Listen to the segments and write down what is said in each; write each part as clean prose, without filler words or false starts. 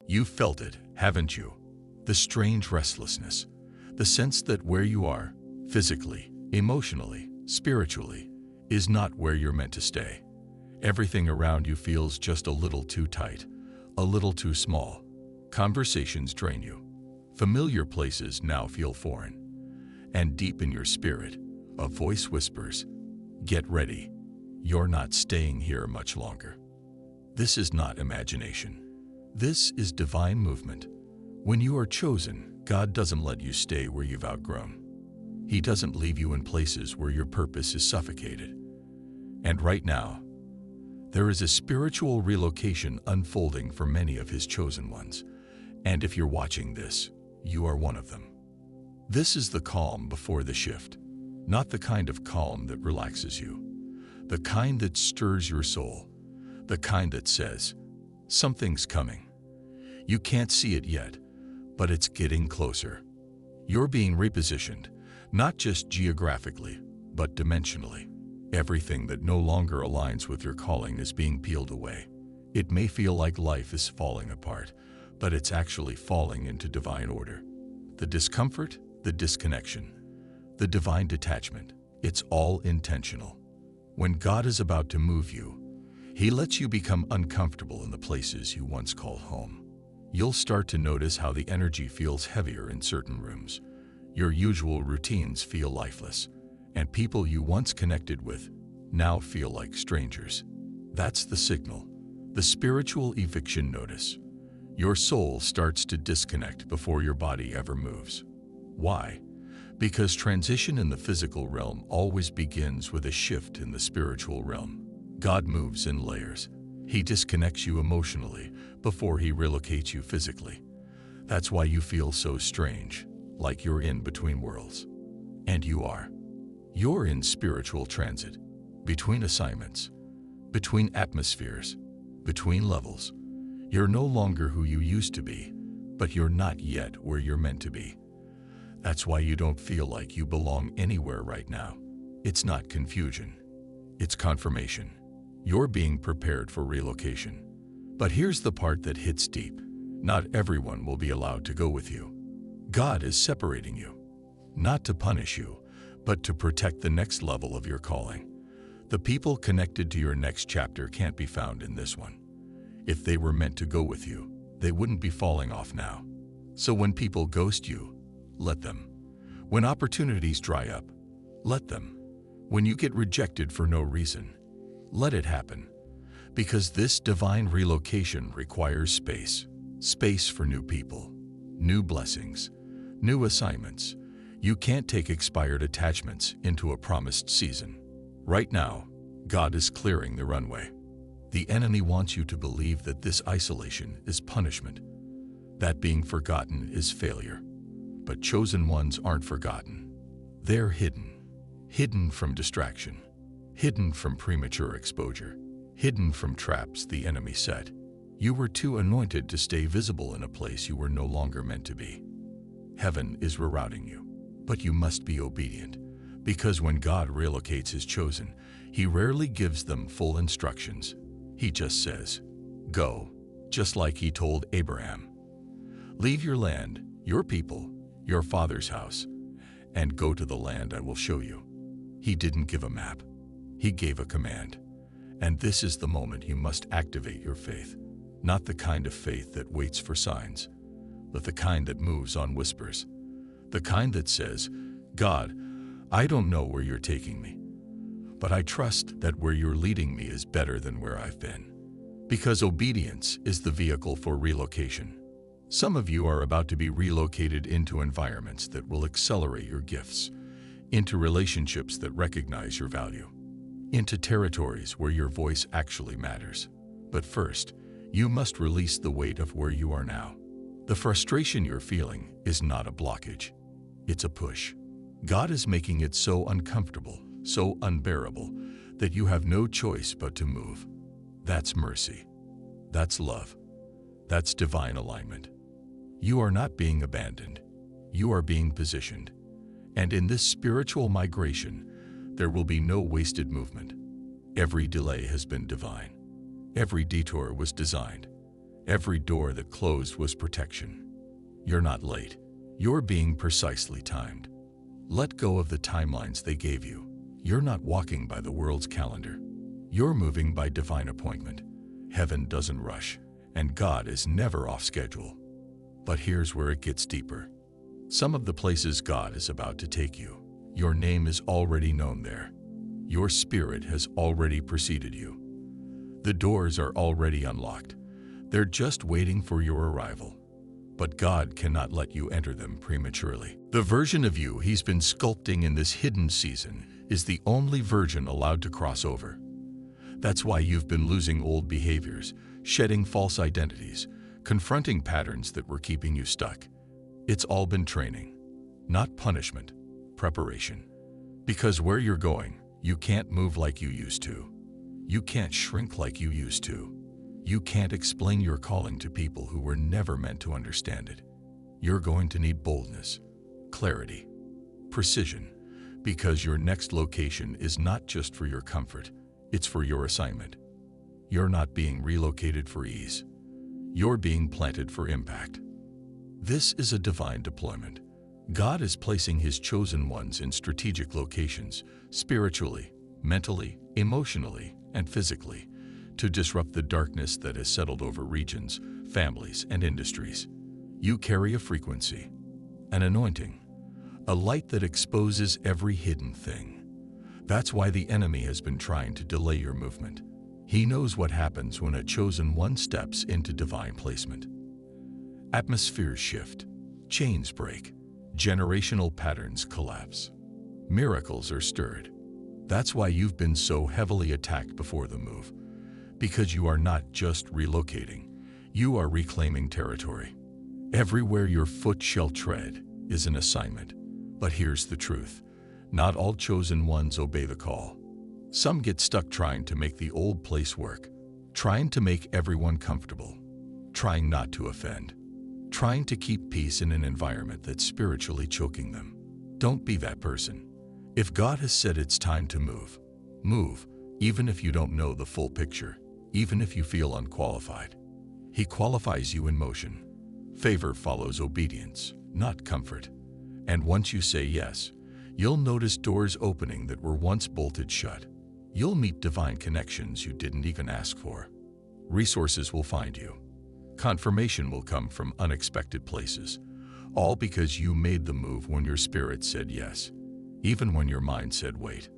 You've felt it, haven't you? The strange restlessness, the sense that where you are, physically, emotionally, spiritually, is not where you're meant to stay. Everything around you feels just a little too tight, a little too small. Conversations drain you. Familiar places now feel foreign. And deep in your spirit, a voice whispers, "Get ready. You're not staying here much longer." This is not imagination. This is divine movement. When you are chosen, God doesn't let you stay where you've outgrown. He doesn't leave you in places where your purpose is suffocated. And right now, there is a spiritual relocation unfolding for many of His chosen ones. And if you're watching this, you are one of them. This is the calm before the shift, not the kind of calm that relaxes you, the kind that stirs your soul, the kind that says, something's coming. You can't see it yet, but it's getting closer. You're being repositioned, not just geographically, but dimensionally. Everything that no longer aligns with your calling is being peeled away. It may feel like life is falling apart, but it's actually falling into divine order. The discomfort, the disconnection, the divine detachment, it's all intentional. When God is about to move you, He lets you become uncomfortable in the places you once called home. You'll start to notice how the energy feels heavier in certain rooms. Your usual routines feel lifeless, and people you once connected with now feel like strangers. That's the signal, the spiritual eviction notice. Your soul starts to disconnect before your body ever moves. Why? Because transition in the physical realm always begins with a shift in the spiritual realm. God moves in layers. He disconnects you emotionally before He relocates you physically. That's why you feel so strange, like you're in between worlds. And you are. You're in spiritual transit, between assignments, between atmospheres, between levels. You're no longer who you used to be, but you're not yet where you're meant to be. That's why you don't feel like you belong anywhere right now. It's not confusion. It's confirmation. You're being prepared for relocation. But here's the part that hits deep. Not everyone will be allowed to go with you. God is separating you, not to punish you, but to protect the next level of your calling. The people connected to your next chapter can't be found in this one. If they were meant to go with you, they wouldn't be falling off now. So when people ghost you, let them. When opportunities dry up, let them. When you get rejected for no reason, let it happen. Because this divine relocation requires space. Space for new people, new blessings, new assignments. You can't take expired attachments into a promised season. Right now, God is clearing the runway. The enemy wants you to believe that this isolation is punishment, that being forgotten is failure. But chosen ones aren't forgotten. They're hidden. Hidden from distraction. Hidden from premature exposure. Hidden from traps the enemy set. You were too anointed to stay visible in a place you were no longer meant to be. Heaven is rerouting you, but you must be obedient. Because when God relocates His chosen, He rarely gives them full instructions. He just says, go, just like He told Abraham. Leave your land, your people, your father's house, and go to the land I will show you. He didn't give a map. He gave a command. And this is the moment you must activate your faith. Not the kind of faith that waits for signs, but the kind that moves on whispers. The kind that says, God, I don't know where you're taking me, but I trust that where you're leading me is better than where I've been. Because obedience is the vehicle for relocation. Some of you are about to be relocated into environments that will accelerate your gifts, into relationships that recognize your value, into territories where your voice actually matters. But first, you must release the weight of where you are now. The frustration you're feeling is not a blockage. It's a push. God is making it so uncomfortable, so unbearable, that you have no choice but to move. That's mercy. That's love. That's divine alignment. You are not being abandoned. You are being positioned. And in this spiritual migration, there will be no wasted movement. Every delay has been divine. Every detour was designed. Every door that closed was protection. You're not late. You're being precisely timed. Let go of the timelines they gave you. You're not walking by the world's calendar. You're moving by divine appointment. Heaven doesn't rush, and God is never off schedule. But here's where it gets deeper. Some of the places God is about to take you, your name is already known there. Your spirit has already preceded you. The doors are already unlocked. They're just waiting for your arrival. But God cannot let you enter them prematurely. The version of you He's been sculpting in this hidden season is the only version allowed to cross over. That's why you've been losing old behaviors, shedding false identities, confronting patterns that were keeping you stuck. It's all been training, not punishment, preparation. Because where you're going, you can't move like you used to. You can't shrink like you used to. You can't explain your calling to people who were never meant to understand it. You're going to need boldness, clarity, precision, because your next location is not just for your comfort, it's for your assignment. You're not being relocated for ease. You're being planted for impact. This is a divine deployment. God is placing His chosen ones in strategic locations, spiritually, mentally, emotionally, and physically, to disrupt the darkness that has settled over regions, families, and industries. You carry a frequency, an anointing, a light that exposes every hidden thing. That's why the enemy has been trying to delay your movement. He knows what happens when a chosen one steps into divine placement. Atmospheres shift, chains break, generational patterns collapse. Miracles are stirred. That's why you've been so heavily attacked before the move. Because you are not just relocating, you are reclaiming territory. Everywhere your foot shall tread is an assignment. But here's the truth. Not all chosen ones obey the call. Some get stuck trying to make the old place work, trying to make everyone comfortable, trying not to offend, trying to keep peace in an environment that's spiritually choking them. Don't be that person. If God has said it's time to move, move, even if you don't know the full picture, even if you feel unqualified. He qualifies you in motion. Favor follows obedience, not comfort. And once you say yes, you'll notice doors opening that were once bolted shut. You'll meet divine connections you didn't even ask for. Resources will find you. Confirmation will come from unexpected places, all because you made the move when your spirit said yes, even when your mind said wait.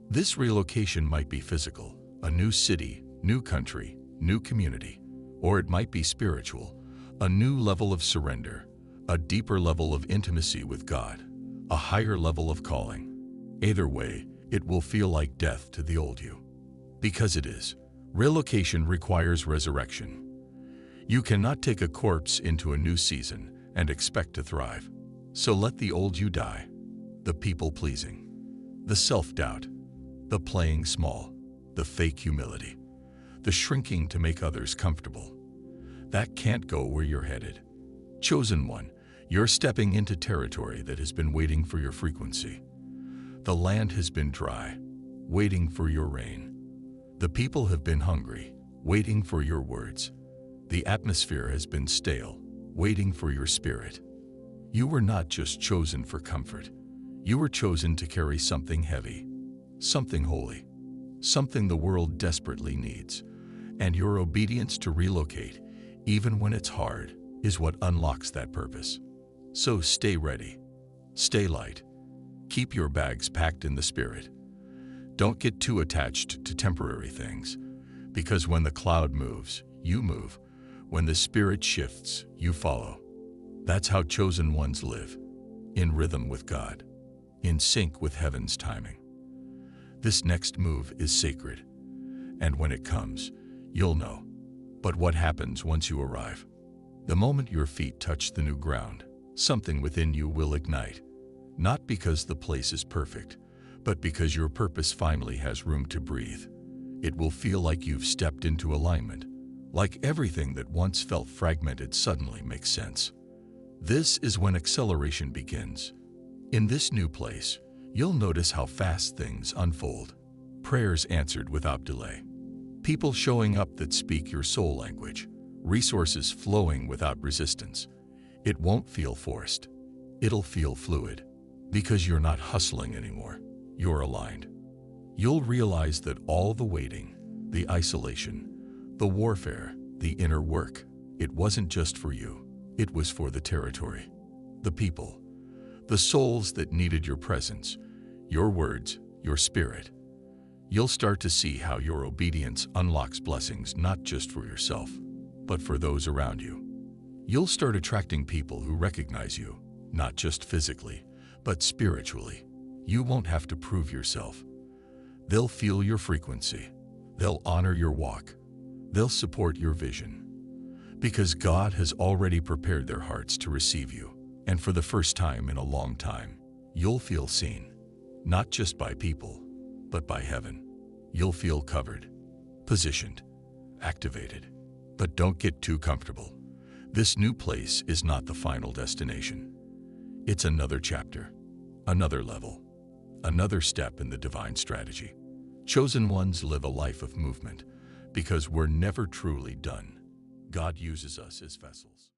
This relocation might be physical, a new city, new country, new community, or it might be spiritual, a new level of surrender, a deeper level of intimacy with God, a higher level of calling. Either way, it will feel like death to the old you. Because it is. Relocation requires resurrection. You cannot take a corpse into a new season and expect to thrive. So let the old you die, the people-pleasing, the self-doubt, the playing small, the fake humility, the shrinking to make others comfortable. That can't go where you're headed. Chosen one, you're stepping into territory that has been waiting for your frequency. The land has been dry, waiting for your rain. The people have been hungry, waiting for your words. The atmosphere has been stale, waiting for your spirit. You were not just chosen for comfort. You were chosen to carry something heavy, something holy, something the world desperately needs. And your obedience to relocate, even when it's hard, is what unlocks that purpose. So stay ready, stay light, keep your bags packed in the spirit. Don't get too attached to temporary things, because when the cloud moves, you move. When the spirit shifts, you follow. That's how chosen ones live, in rhythm with God, in sync with heaven's timing. This next move is sacred, and when it comes, you'll know. But what happens once you arrive? The moment your feet touch the new ground, something within you will ignite. Not because the place is perfect, but because your purpose finally has room to breathe. It will feel like you've stepped into alignment, like everything that once felt fragmented suddenly makes sense. This is when acceleration begins. In this new place, you'll notice how fast things unfold. Prayers answered without delay. People showing up that speak your soul language. resources flowing without resistance. It won't feel forced. It'll feel fluid, because you're not hustling anymore. You're aligned. You'll realize that all the waiting, the isolation, the warfare, the inner work, it wasn't just for you. It was for the territory, the people, the souls that needed your presence, your words, your spirit. You'll start to see how your obedience unlocks blessings not just for yourself, but for those around you. You'll start attracting people who recognize you, not just physically, but spiritually. You won't have to prove yourself. They'll feel your frequency. They'll honor your walk. They'll support your vision. Because God has already prepared their hearts to receive you. And for the first time in a long time, you'll feel seen, not just by people, but by heaven. You'll feel covered, positioned, activated. But don't get too comfortable. This new place is not the final destination. It's another chapter, another level, another step in the divine strategy. Chosen ones live a life of movement because we're never truly done. God uses us as vessels.